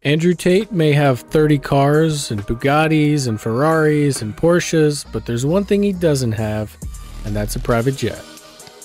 Andrew Tate may have 30 cars and Bugattis and Ferraris and Porsches, but there's one thing he doesn't have, and that's a private jet.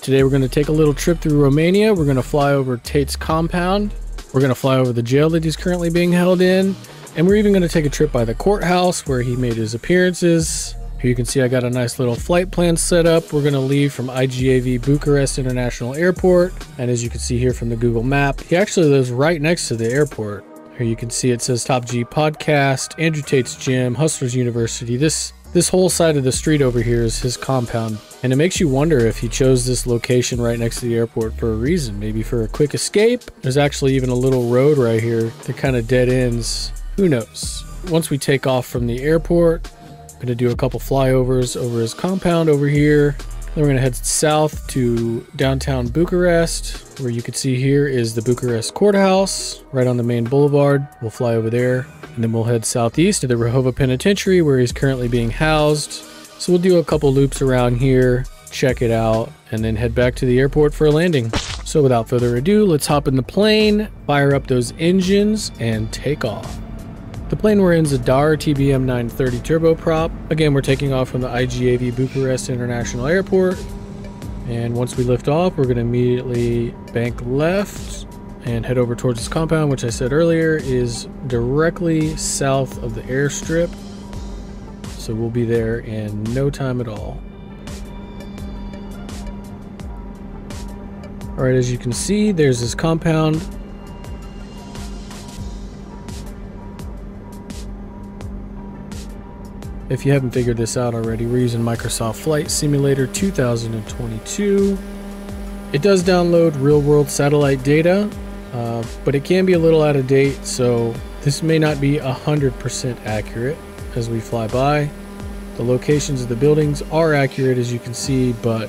Today we're going to take a little trip through Romania. We're going to fly over Tate's compound. We're going to fly over the jail that he's currently being held in. And we're even going to take a trip by the courthouse where he made his appearances. Here you can see I got a nice little flight plan set up. We're going to leave from IGAV Bucharest International Airport. And as you can see here from the Google map, he actually lives right next to the airport. Here you can see it says Top G Podcast, Andrew Tate's Gym, Hustlers University. This whole side of the street over here is his compound. And it makes you wonder if he chose this location right next to the airport for a reason. Maybe for a quick escape. There's actually even a little road right here that kind of dead ends. Who knows? Once we take off from the airport, I'm going to do a couple flyovers over his compound over here. Then we're going to head south to downtown Bucharest, where you can see here is the Bucharest Courthouse, right on the main boulevard. We'll fly over there, and then we'll head southeast to the Rahova Penitentiary, where he's currently being housed. So we'll do a couple loops around here, check it out, and then head back to the airport for a landing. So without further ado, let's hop in the plane, fire up those engines, and take off. The plane we're in is a DAR TBM 930 turboprop. Again, we're taking off from the IGAV Bucharest International Airport. And once we lift off, we're going to immediately bank left and head over towards this compound, which I said earlier is directly south of the airstrip. So we'll be there in no time at all. All right, as you can see, there's this compound. If you haven't figured this out already, we're using Microsoft Flight Simulator 2022. It does download real-world satellite data, but it can be a little out of date, so this may not be 100% accurate as we fly by. The locations of the buildings are accurate, as you can see, but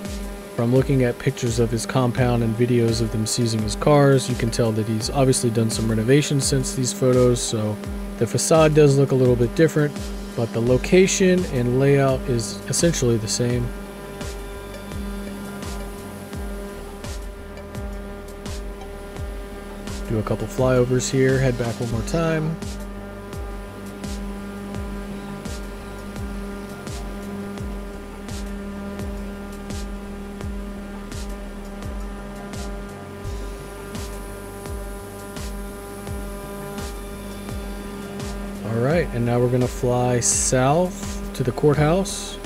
from looking at pictures of his compound and videos of them seizing his cars, you can tell that he's obviously done some renovations since these photos, so the facade does look a little bit different. But the location and layout is essentially the same. Do a couple flyovers here, head back one more time. Alright, and now we're going to fly south to the courthouse.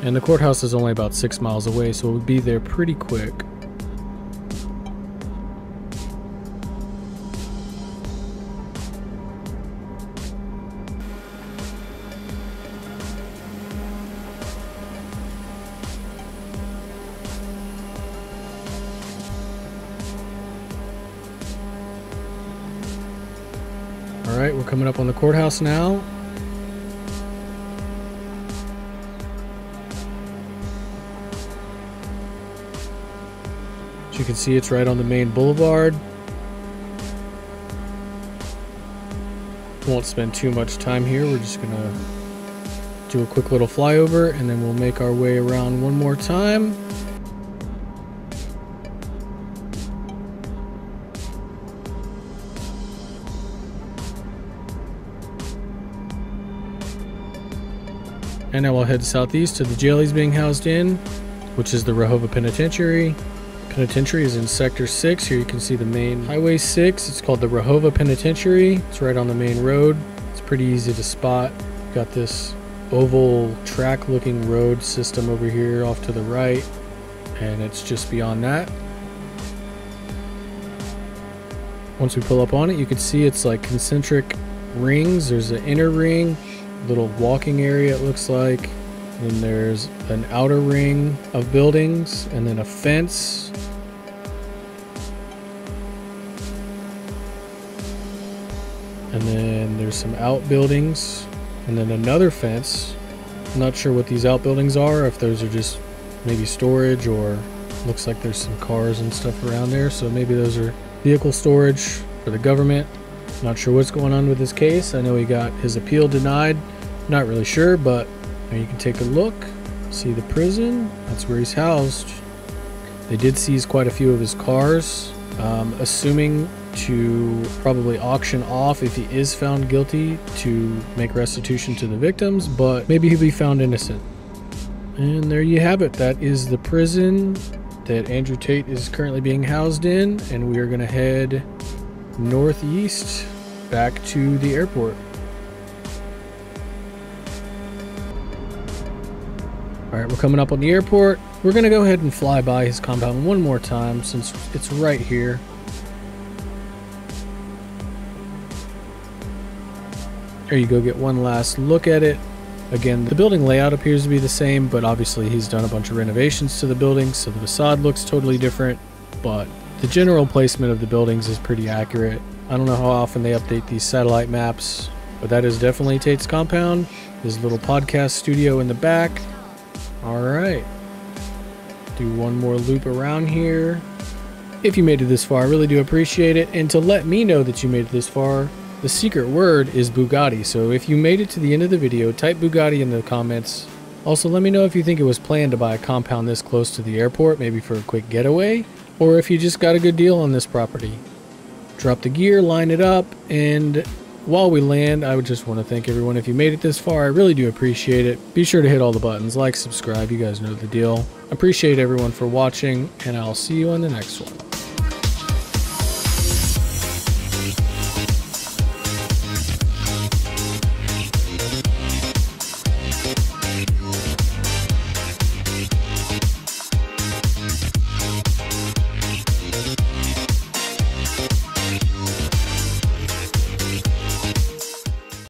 And the courthouse is only about 6 miles away, so we'll be there pretty quick. Alright, we're coming up on the courthouse now. As you can see, it's right on the main boulevard. Won't spend too much time here. We're just gonna do a quick little flyover and then we'll make our way around one more time. And now we'll head southeast to the jail he's being housed in, which is the Rahova Penitentiary. Penitentiary is in Sector 6. Here you can see the main Highway 6. It's called the Rahova Penitentiary. It's right on the main road. It's pretty easy to spot. Got this oval track looking road system over here off to the right, and it's just beyond that. Once we pull up on it, you can see it's like concentric rings. There's an inner ring, little walking area it looks like, then there's an outer ring of buildings, and then a fence, and then there's some outbuildings, and then another fence. I'm not sure what these outbuildings are, if those are just maybe storage, or looks like there's some cars and stuff around there, so maybe those are vehicle storage for the government. Not sure what's going on with his case. I know he got his appeal denied. Not really sure, but you can take a look. See the prison. That's where he's housed. They did seize quite a few of his cars, assuming to probably auction off if he is found guilty to make restitution to the victims, but maybe he'll be found innocent. And there you have it. That is the prison that Andrew Tate is currently being housed in, and we are going to head northeast back to the airport. Alright, we're coming up on the airport. We're going to go ahead and fly by his compound one more time since it's right here. There you go, get one last look at it. Again, the building layout appears to be the same, but obviously he's done a bunch of renovations to the building, so the facade looks totally different, but the general placement of the buildings is pretty accurate. I don't know how often they update these satellite maps, but that is definitely Tate's compound. His little podcast studio in the back. Alright. Do one more loop around here. If you made it this far, I really do appreciate it, and to let me know that you made it this far, the secret word is Bugatti, so if you made it to the end of the video, type Bugatti in the comments. Also, let me know if you think it was planned to buy a compound this close to the airport, maybe for a quick getaway, or if you just got a good deal on this property. Drop the gear, line it up, and while we land, I would just want to thank everyone. If you made it this far, I really do appreciate it. Be sure to hit all the buttons, like, subscribe, you guys know the deal. Appreciate everyone for watching, and I'll see you on the next one.